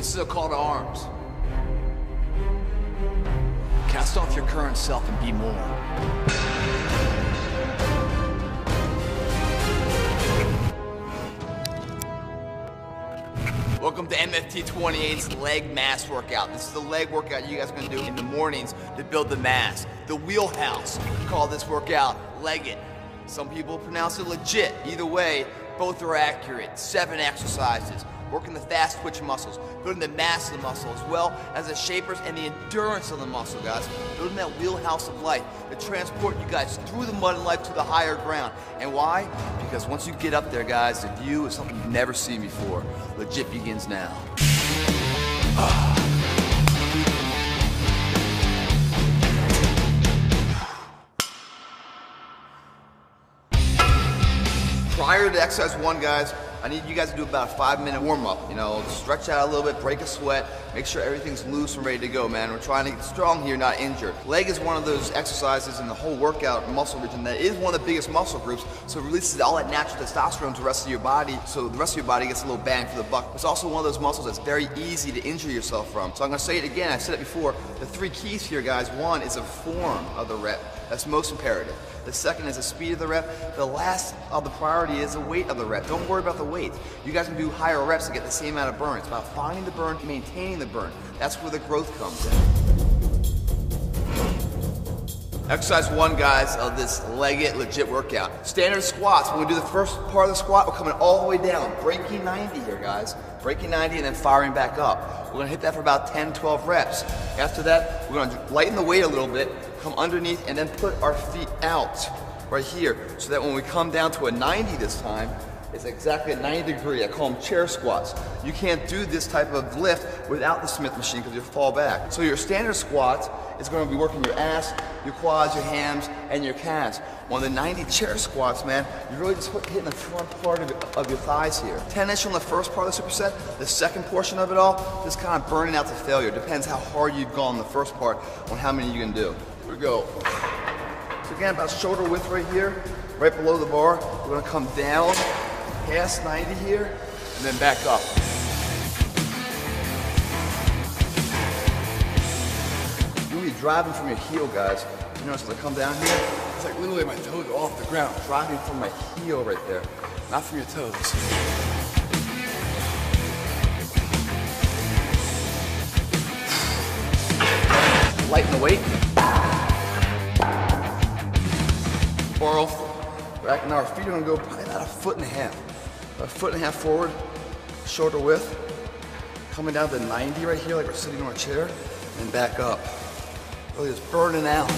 This is a call to arms. Cast off your current self and be more. Welcome to MFT 28's leg mass workout. This is the leg workout you guys are gonna do in the mornings to build the mass. The wheelhouse. We call this workout leg it. Some people pronounce it legit. Either way, both are accurate. 7 exercises. Working the fast twitch muscles, building the mass of the muscle, as well as the shapers and the endurance of the muscle, guys. Building that wheelhouse of life to transport you guys through the mud of life to the higher ground. And why? Because once you get up there, guys, the view is something you've never seen before. Legit begins now. Prior to exercise 1, guys, I need you guys to do about a 5-minute warm-up. You know, stretch out a little bit, break a sweat, make sure everything's loose and ready to go, man. We're trying to get strong here, not injured. Leg is one of those exercises in the whole workout muscle region that is one of the biggest muscle groups, so it releases all that natural testosterone to the rest of your body, so the rest of your body gets a little bang for the buck. It's also one of those muscles that's very easy to injure yourself from. So I'm gonna say it again, I said it before, the 3 keys here, guys. 1 is a form of the rep. That's most imperative. The second is the speed of the rep. The last of the priority is the weight of the rep. Don't worry about the weight. You guys can do higher reps to get the same amount of burn. It's about finding the burn, maintaining the burn. That's where the growth comes in. Exercise 1, guys, of this leg it legit workout. Standard squats. When we do the first part of the squat, we're coming all the way down. Breaking 90 here, guys. Breaking 90 and then firing back up. We're gonna hit that for about 10, 12 reps. After that, we're gonna lighten the weight a little bit, come underneath, and then put our feet out right here, so that when we come down to a 90 this time, it's exactly a 90 degree. I call them chair squats. You can't do this type of lift without the Smith machine because you'll fall back. So your standard squat is going to be working your ass, your quads, your hams, and your calves. On the 90 chair squats, man, you're really just hitting the front part of your thighs here. 10-ish on the first part of the superset. The second portion of it all, just kind of burning out to failure. Depends how hard you've gone in the first part on how many you can do. Here we go. So again, about shoulder width right here, right below the bar. We're gonna come down, past 90 here, and then back up. You're gonna be driving from your heel, guys. You notice as I come down here, it's like literally my toes are off the ground. Driving from my heel right there, not from your toes. Lighten the weight. Bar off. Back now, our feet are gonna go probably about 1.5 feet. About 1.5 feet forward, shoulder width. Coming down to 90 right here, like we're sitting on a chair, and back up. Really just burning out.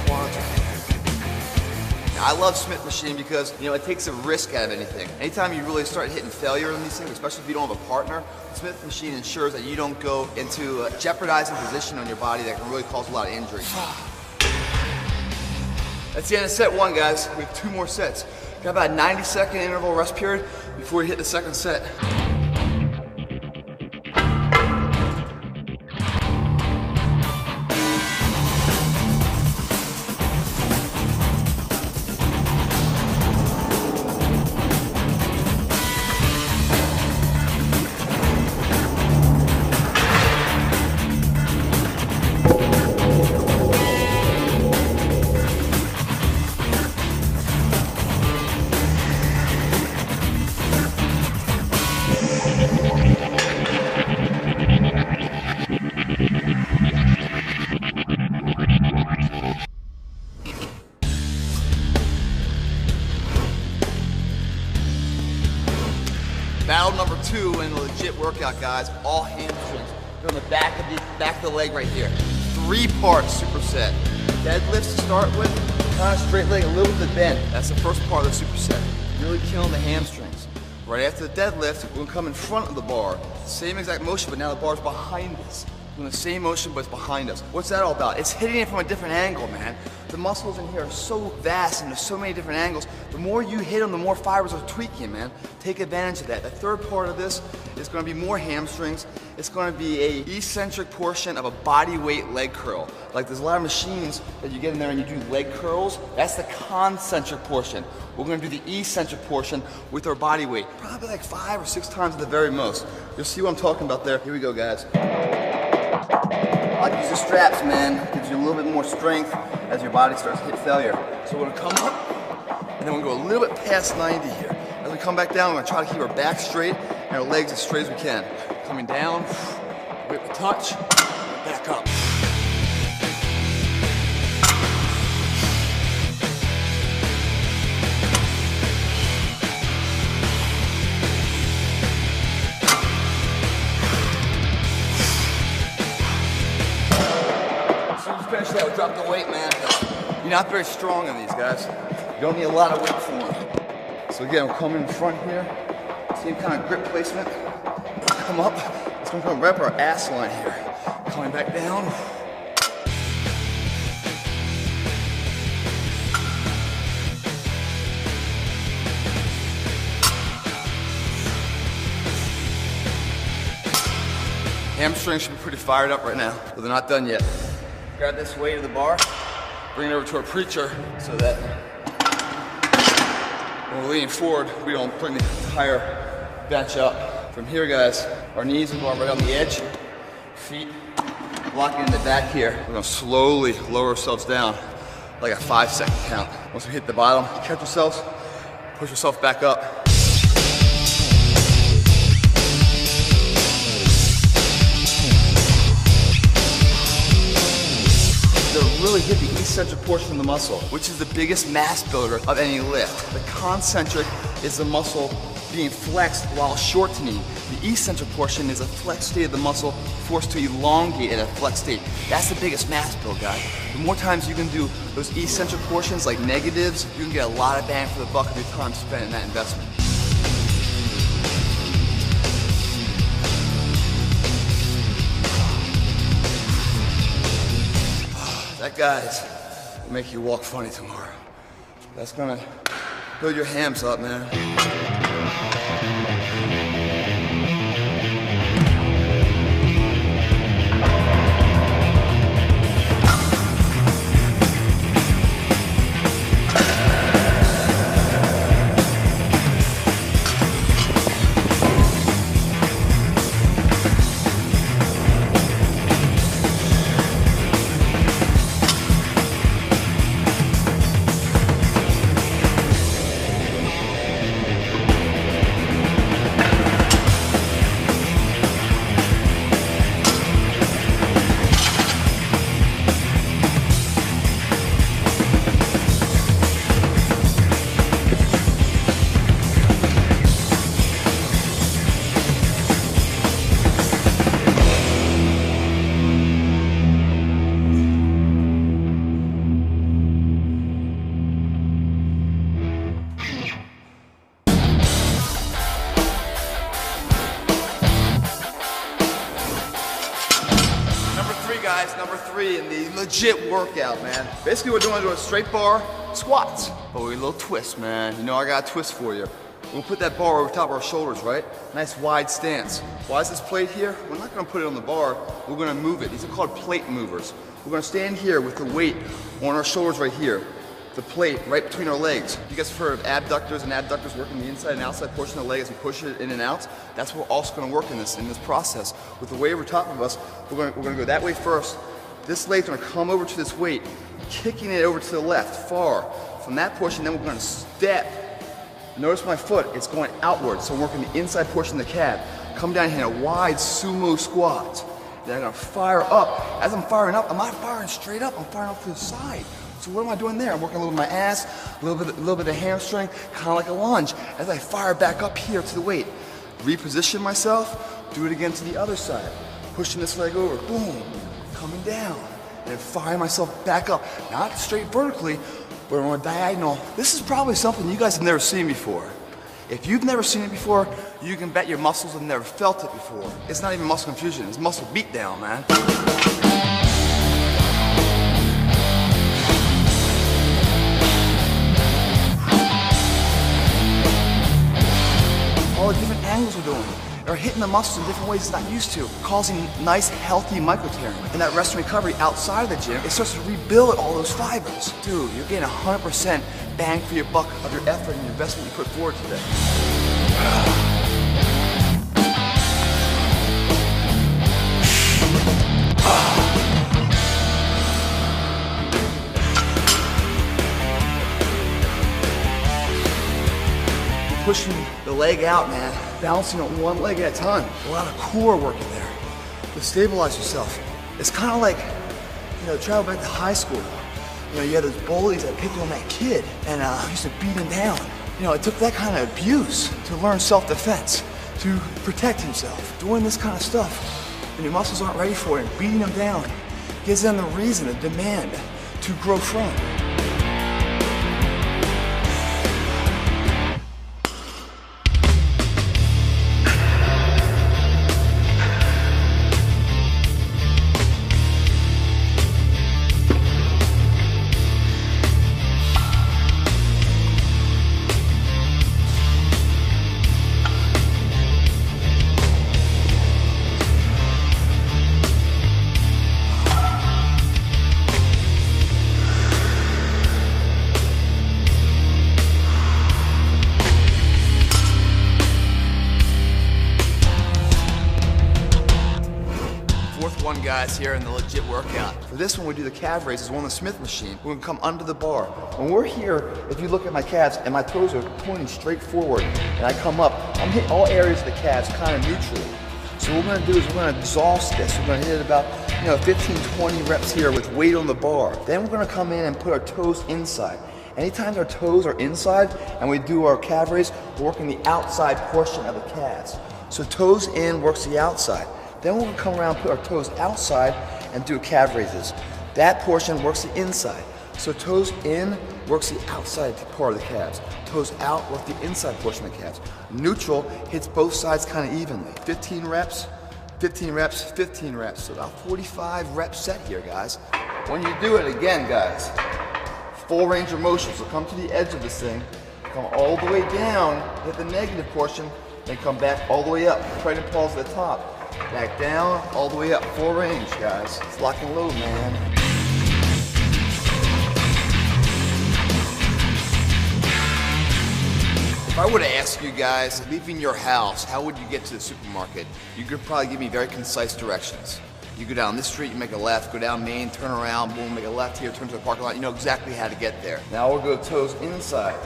Quads. Now, I love Smith machine because, you know, it takes a risk out of anything. Anytime you really start hitting failure in these things, especially if you don't have a partner, the Smith machine ensures that you don't go into a jeopardizing position on your body that can really cause a lot of injury. That's the end of set 1, guys. We have 2 more sets. Got about a 90-second interval rest period before we hit the second set. Battle number 2 in the legit workout, guys. All hamstrings. Go on the back of the leg right here. 3-part superset. Deadlifts to start with. Kind of straight leg, a little bit bend. That's the first part of the superset. Really killing the hamstrings. Right after the deadlift, we're gonna come in front of the bar. Same exact motion, but now the bar's behind us. Doing the same motion, but it's behind us. What's that all about? It's hitting it from a different angle, man. The muscles in here are so vast and there's so many different angles. The more you hit them, the more fibers are tweaking, man. Take advantage of that. The third part of this is going to be more hamstrings. It's going to be a eccentric portion of a body weight leg curl. Like there's a lot of machines that you get in there and you do leg curls. That's the concentric portion. We're going to do the eccentric portion with our body weight. Probably like 5 or 6 times at the very most. You'll see what I'm talking about there. Here we go, guys. I like to use the straps, man. Gives you a little bit more strength as your body starts to hit failure. So we're gonna come up, and then we're gonna go a little bit past 90 here. As we come back down, we're gonna try to keep our back straight and our legs as straight as we can. Coming down, whip a touch, back up. Finish that, we drop the weight, man. You're not very strong on these guys. You don't need a lot of weight for them. So again, we'll come in front here. Same kind of grip placement. Come up. It's gonna come right up our ass line here. Coming back down. Hamstrings should be pretty fired up right now, but they're not done yet. Grab this weight of the bar, bring it over to our preacher so that when we're leaning forward, we don't bring the entire bench up. From here, guys, our knees will go right on the edge, feet locking in the back here. We're gonna slowly lower ourselves down, like a 5-second count. Once we hit the bottom, catch ourselves, push yourself back up. Really hit the eccentric portion of the muscle, which is the biggest mass builder of any lift. The concentric is the muscle being flexed while shortening. The eccentric portion is a flexed state of the muscle forced to elongate at a flexed state. That's the biggest mass build, guys. The more times you can do those eccentric portions like negatives, you can get a lot of bang for the buck of your time spent in that investment. That, guys, will make you walk funny tomorrow. That's gonna build your hams up, man. Guys, number 3 in the legit workout, man. Basically, we're doing a straight bar squats, but with a little twist, man. You know I got a twist for you. We'll put that bar over top of our shoulders, right? Nice wide stance. Why is this plate here? We're not gonna put it on the bar. We're gonna move it. These are called plate movers. We're gonna stand here with the weight on our shoulders right here. The plate right between our legs. You guys have heard of abductors and adductors working the inside and outside portion of the leg as we push it in and out? That's what we're also gonna work in this process. With the weight over top of us, we're gonna go that way first. This leg's gonna come over to this weight, kicking it over to the left, far. From that portion, then we're gonna step. Notice my foot, it's going outward, so I'm working the inside portion of the calf. Come down here in a wide sumo squat. Then I'm gonna fire up. As I'm firing up, I'm not firing straight up, I'm firing up to the side. So what am I doing there? I'm working a little bit of my ass, a little bit of hamstring, kind of like a lunge. As I fire back up here to the weight, reposition myself, do it again to the other side. Pushing this leg over, boom, coming down, and then firing myself back up. Not straight vertically, but on a diagonal. This is probably something you guys have never seen before. If you've never seen it before, you can bet your muscles have never felt it before. It's not even muscle confusion, it's muscle beatdown, man. All the different angles we're doing are hitting the muscles in different ways it's not used to, causing nice, healthy micro-tearing. And that rest and recovery outside of the gym, it starts to rebuild all those fibers. Dude, you're getting 100% bang for your buck of your effort and your investment you put forward today. Pushing the leg out, man. Balancing on one leg at a time. A lot of core work in there to stabilize yourself. It's kind of like, travel back to high school. You had those bullies that picked on that kid and used to beat him down. It took that kind of abuse to learn self-defense, to protect himself. Doing this kind of stuff, and your muscles aren't ready for it, and beating them down gives them the reason, the demand to grow from. One guys here in the legit workout. For this one, we do the calf raises, one on the Smith machine. We're gonna come under the bar. When we're here, if you look at my calves and my toes are pointing straight forward and I come up, I'm hitting all areas of the calves kind of neutrally. So what we're gonna do is we're gonna exhaust this. We're gonna hit it about 15, 20 reps here with weight on the bar. Then we're gonna come in and put our toes inside. Anytime our toes are inside and we do our calf raise, we're working the outside portion of the calves. So toes in works the outside. Then we're gonna come around, put our toes outside and do calf raises. That portion works the inside. So toes in works the outside part of the calves. Toes out work the inside portion of the calves. Neutral hits both sides kind of evenly. 15 reps, 15 reps, 15 reps. So about 45 rep set here, guys. When you do it again, guys, full range of motion. So come to the edge of this thing, come all the way down, hit the negative portion, then come back all the way up. Try to pause at the top. Back down, all the way up, full range, guys. It's lock and load, man. If I were to ask you guys, leaving your house, how would you get to the supermarket? You could probably give me very concise directions. You go down this street, you make a left, go down Main, turn around, boom, make a left here, turn to the parking lot. You know exactly how to get there. Now we'll go toes inside,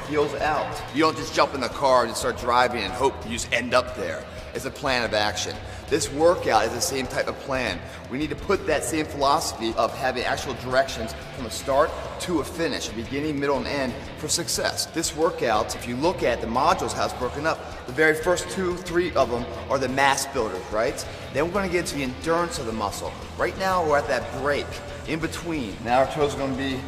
heels out. You don't just jump in the car and just start driving and hope you just end up there. It's a plan of action. This workout is the same type of plan. We need to put that same philosophy of having actual directions from a start to a finish, a beginning, middle, and end for success. This workout, if you look at the modules, how it's broken up, the very first 2, 3 of them are the mass builders, right? Then we're gonna get into the endurance of the muscle. Right now, we're at that break, in between. Now our toes are gonna be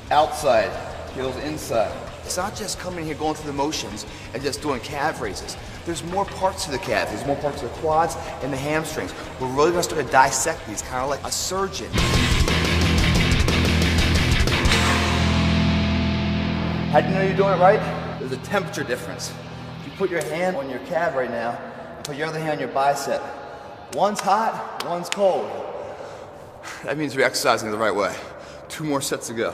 outside, heels inside. It's not just coming here, going through the motions and just doing calf raises. There's more parts to the calves. There's more parts to the quads and the hamstrings. We're really gonna start to dissect these, kind of like a surgeon. How do you know you're doing it right? There's a temperature difference. If you put your hand on your calf right now, put your other hand on your bicep. One's hot, one's cold. That means we're exercising the right way. 2 more sets to go.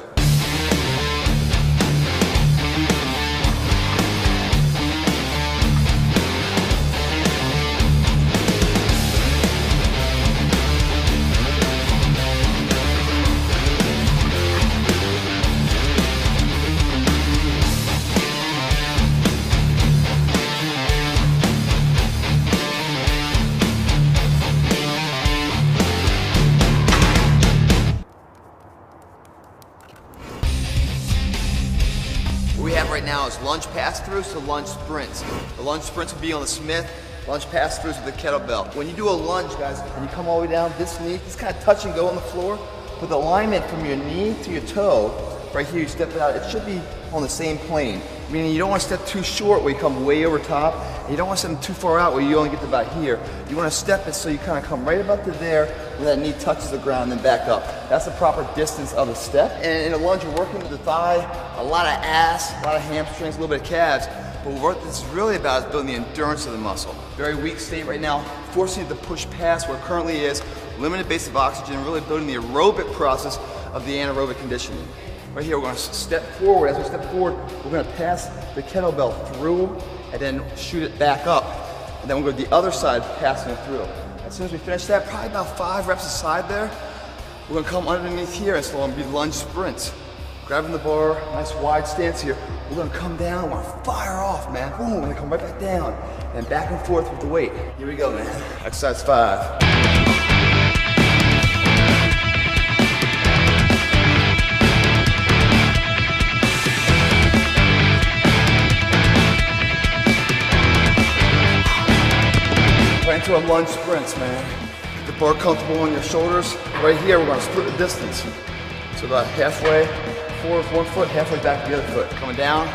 What we have right now is lunge pass-throughs to lunge sprints. The lunge sprints will be on the Smith, lunge pass-throughs with the kettlebell. When you do a lunge, guys, and you come all the way down, this knee, just kind of touch and go on the floor, but the alignment from your knee to your toe, right here, you step it out, it should be on the same plane. Meaning you don't want to step too short where you come way over top, and you don't want to step too far out where you only get to about here. You want to step it so you kind of come right about to there where that knee touches the ground and then back up. That's the proper distance of the step. And in a lunge, you're working the thigh, a lot of ass, a lot of hamstrings, a little bit of calves. But what this is really about is building the endurance of the muscle. Very weak state right now, forcing it to push past where it currently is, limited base of oxygen, really building the aerobic process of the anaerobic conditioning. Right here, we're going to step forward. As we step forward, we're going to pass the kettlebell through and then shoot it back up. And then we'll go to the other side, passing it through. As soon as we finish that, probably about 5 reps aside there, we're going to come underneath here and slowly be lunge sprints. Grabbing the bar, nice wide stance here. We're going to come down, we're going to fire off, man. Boom, we're going to come right back down. And back and forth with the weight. Here we go, man. Exercise 5. Right into our lunge sprints, man. Get the bar comfortable on your shoulders. Right here, we're gonna split the distance. So about halfway forward with one foot, halfway back with the other foot. Coming down,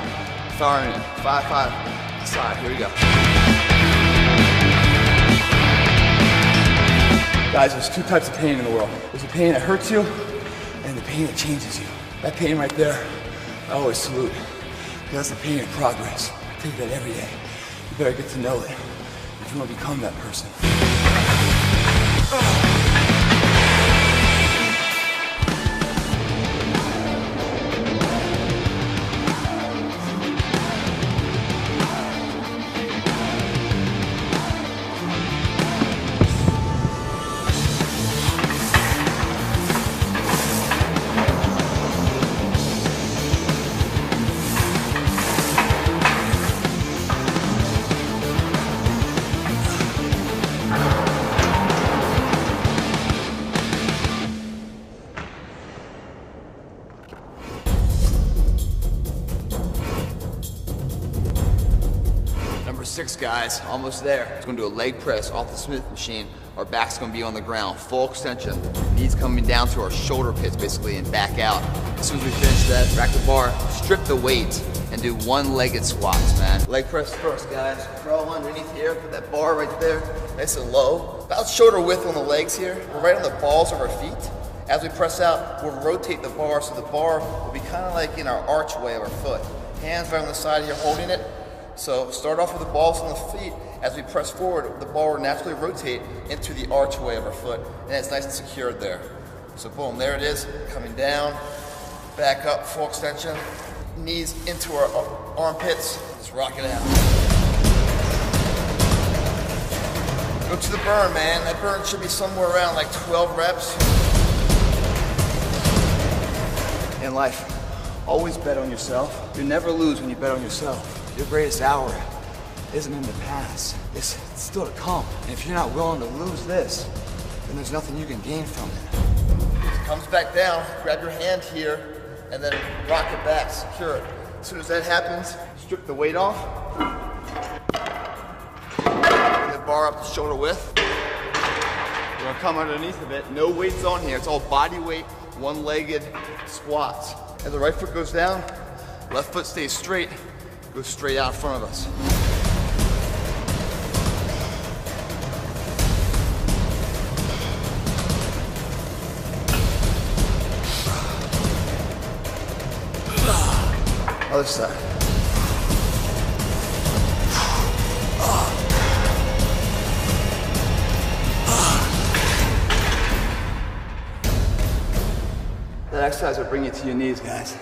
firing in. 5, 5, side, here we go. Guys, there's 2 types of pain in the world. There's the pain that hurts you, and the pain that changes you. That pain right there, I always salute. That's the pain of progress. I take that every day. You better get to know it if you want to become that person. Number 6, guys, almost there. It's gonna do a leg press off the Smith machine. Our back's gonna be on the ground, full extension. Knees coming down to our shoulder pits, basically, and back out. As soon as we finish that, rack the bar, strip the weight, and do one-legged squats, man. Leg press first, guys. Crawl underneath here, put that bar right there, nice and low. About shoulder width on the legs here. We're right on the balls of our feet. As we press out, we'll rotate the bar, so the bar will be kind of like in our archway of our foot. Hands right on the side here, holding it. So start off with the balls on the feet. As we press forward, the ball will naturally rotate into the archway of our foot, and it's nice and secured there. So boom, there it is, coming down, back up, full extension, knees into our armpits, just rock it out. Go to the burn, man. That burn should be somewhere around like 12 reps. In life, always bet on yourself. You never lose when you bet on yourself. Your greatest hour isn't in the past, it's still to come. And if you're not willing to lose this, then there's nothing you can gain from it. Comes back down, grab your hand here, and then rock it back, secure it. As soon as that happens, strip the weight off. Bring the bar up to shoulder width. We're gonna come underneath of it, no weights on here, it's all body weight, one-legged squats. As the right foot goes down, left foot stays straight, goes straight out in front of us. Other side. That exercise will bring you to your knees, guys.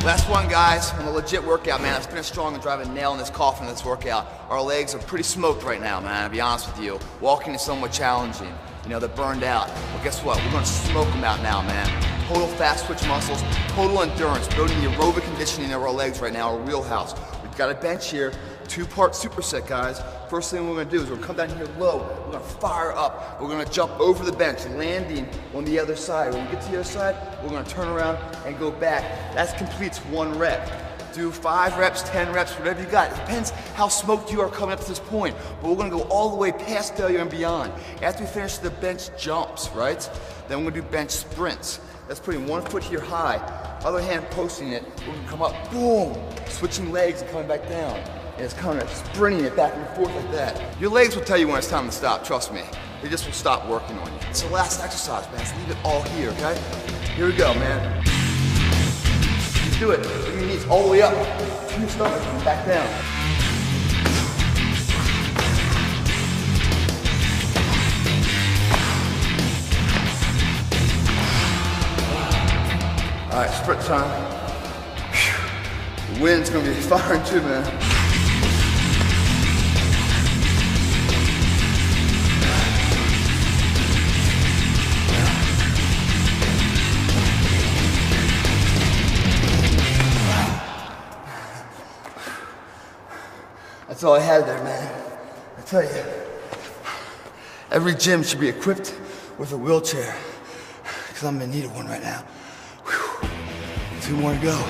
Last one, guys, on the legit workout, man. I've finished strong and drive a nail in this coffin in this workout. Our legs are pretty smoked right now, man, I'll be honest with you. Walking is somewhat challenging. You know, they're burned out. Well, guess what? We're gonna smoke them out now, man. Total fast twitch muscles, total endurance, building the aerobic conditioning of our legs right now, our wheelhouse. We've got a bench here, 2-part superset, guys. First thing we're gonna do is we're gonna come down here low, we're gonna fire up, we're gonna jump over the bench, landing on the other side. When we get to the other side, we're gonna turn around and go back. That completes 1 rep. Do 5 reps, 10 reps, whatever you got. It depends how smoked you are coming up to this point, but we're gonna go all the way past failure and beyond. After we finish the bench jumps, right? Then we're gonna do bench sprints. That's putting 1 foot here high, other hand posting it, we're gonna come up, boom, switching legs and coming back down. And it's kind of sprinting it back and forth like that. Your legs will tell you when it's time to stop, trust me. They just will stop working on you. It's the last exercise, man. Let's leave it all here, okay? Here we go, man. You do it. Bring your knees all the way up to your stomach and back down. All right, sprint time. The wind's gonna be firing too, man. That's all I had there, man. I tell you, every gym should be equipped with a wheelchair, because I'm in need of one right now. Whew. 2 more to go.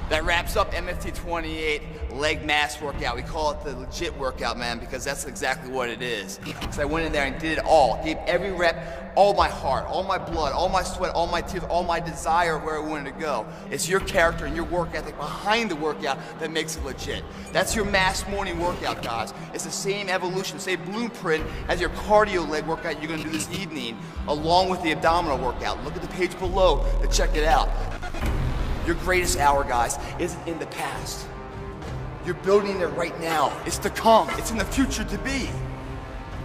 That wraps up MFT 28 leg mass workout. We call it the legit workout, man, because that's exactly what it is. So I went in there and did it all. Gave every rep, all my heart, all my blood, all my sweat, all my tears, all my desire of where I wanted to go. It's your character and your work ethic behind the workout that makes it legit. That's your mass morning workout, guys. It's the same evolution, same blueprint as your cardio leg workout you're gonna do this evening, along with the abdominal workout. Look at the page below to check it out. Your greatest hour, guys, isn't in the past. You're building it right now. It's to come. It's in the future to be.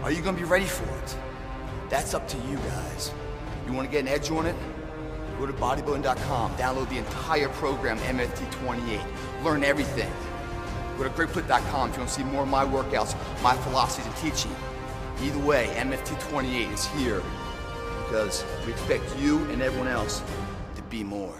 Are you gonna be ready for it? That's up to you, guys. You wanna get an edge on it? Go to bodybuilding.com, download the entire program, MFT 28. Learn everything. Go to greatplitt.com if you wanna see more of my workouts, my philosophies and teaching. Either way, MFT 28 is here because we expect you and everyone else to be more.